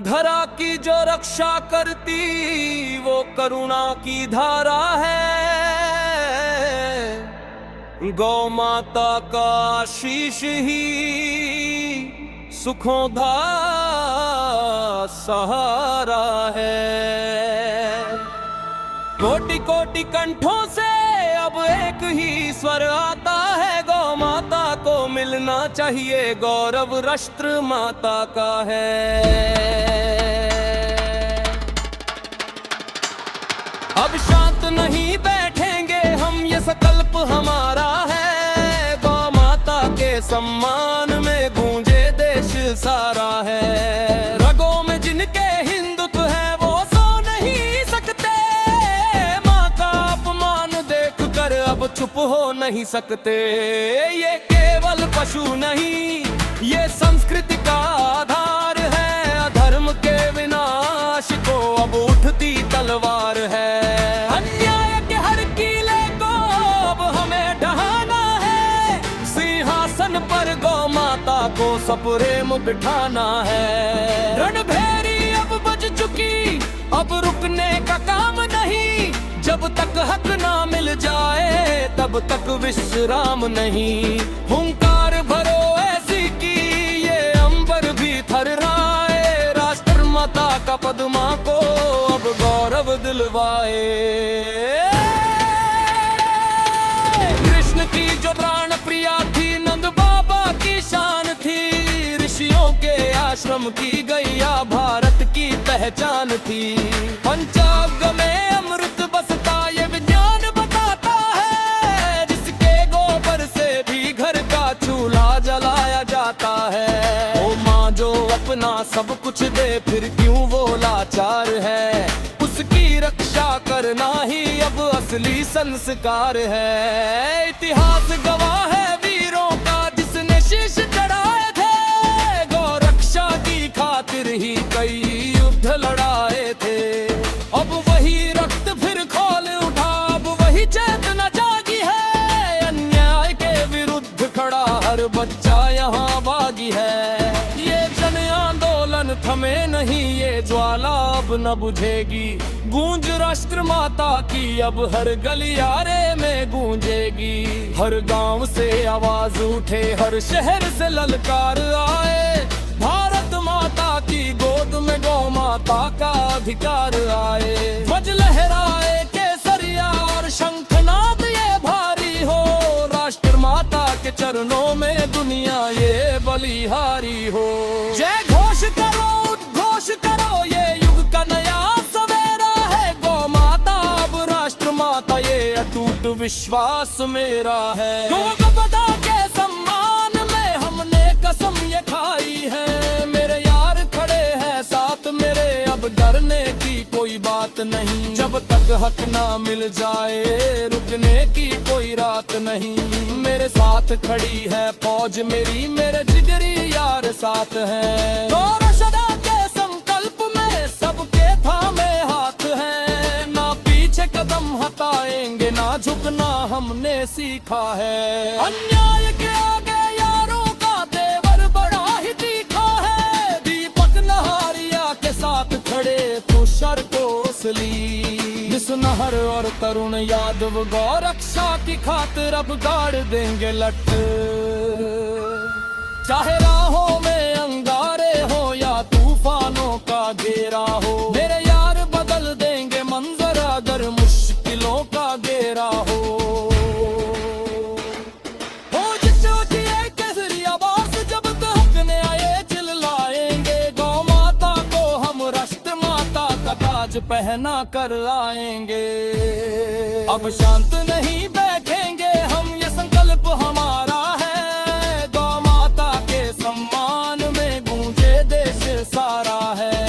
धरा की जो रक्षा करती वो करुणा की धारा है। गौ माता का आशीष ही सुखों दा सहारा है। कोटि कोटि कंठों से अब एक ही स्वर आता है, गौ माता को मिलना चाहिए गौरव राष्ट्र माता का है। अब शांत नहीं बैठेंगे हम, ये संकल्प हमारा है। गौ माता के सम्मान में गूंजे देश सारा है। रगों में जिनके हिंदुत्व है वो सो नहीं सकते, माँ का अपमान देख कर अब चुप हो नहीं सकते। ये केवल पशु नहीं, ये संस्कृति का आधार है। अधर्म के विनाश को अब उठती तलवार है। अन्याय के हर कीले को अब हमें ढहाना है। सिंहासन पर गौ माता को सप्रेम बिठाना है। रणभेरी अब बज चुकी, अब रुकने का काम नहीं। जब तक हक ना मिल जाए तब तक विश्राम नहीं। हुंकार भरो ऐसी की ये अंबर भी थर्राए। राष्ट्र माता का पद्मा को अब गौरव दिलवाए। कृष्ण की जो प्राण प्रिया थी, नंद बाबा की शान थी। ऋषियों के आश्रम की गैया भारत की पहचान थी। पंचांग में अमृत बसता ये विज्ञान बताता है। जिसके गोबर से भी घर का चूल्हा जलाया जाता है। ओ माँ जो अपना सब कुछ दे फिर क्यों वो लाचार है। उसकी रक्षा करना ही अब असली संस्कार है। इतिहास गवाह है वीरों का जिसने शीश चढ़ाए थे। गौ रक्षा की खातिर ही कई युद्ध लड़ाए थे। अब वही रक्त फिर खोल उठा, अब वही चेतना जागी है। अन्याय के विरुद्ध खड़ा हर बच्चा यहाँ बागी है। ये जन आंदोलन थमे नहीं, ये ज्वाला अब न बुझेगी। गूंज राष्ट्र माता की अब हर गलियारे में गूंजेगी। हर गांव से आवाज उठे, हर शहर से ललकार आए। भारत माता की गोद में गौ माता का अधिकार आए। ध्वज लहराए केसरिया और शंखनाद ये भारी हो। राष्ट्र माता के चरणों में दुनिया ये बलिहारी हो। जय घोष करो, उद्घोष करो, ये युग का नया सवेरा है। गौ माता अब राष्ट्र माता ये अटूट विश्वास मेरा है। गौगपदा के सम्मान में हमने कसम ये खाई है। मेरे यार खड़े हैं साथ मेरे, अब डरने की कोई बात नहीं। जब तक हक ना मिल जाए रुकने की कोई रात नहीं। मेरे साथ खड़ी है फौज मेरी, मेरे जिगरी यार साथ हैं। गौरव सदा के संकल्प में सबके थामे हाथ हैं। ना पीछे कदम हटाएंगे, ना झुकना हमने सीखा है। अन्याय के आगे यारों का तेवर बड़ा ही तीखा है। दीपक नहारिया के साथ खड़े तुषार कोसली, बिस्नहर और तरुण यादव गौ रक्षा की खातिर अब गाड़ देंगे लट। चाहे राहों में अंगारे हो या तूफानों का घेरा हो। मेरे यार बदल देंगे मंजर अगर मुश्किलों का घेरा हो। केसरी आवाज जब तक ने आए चिल्लाएंगे। गौ माता को हम राष्ट्र माता का ताज पहना कर लाएंगे। अब शांत नहीं बैठेंगे हम, ये संकल्प हमारा है। गौ माता के सम्मान में गूंजे देश सारा है।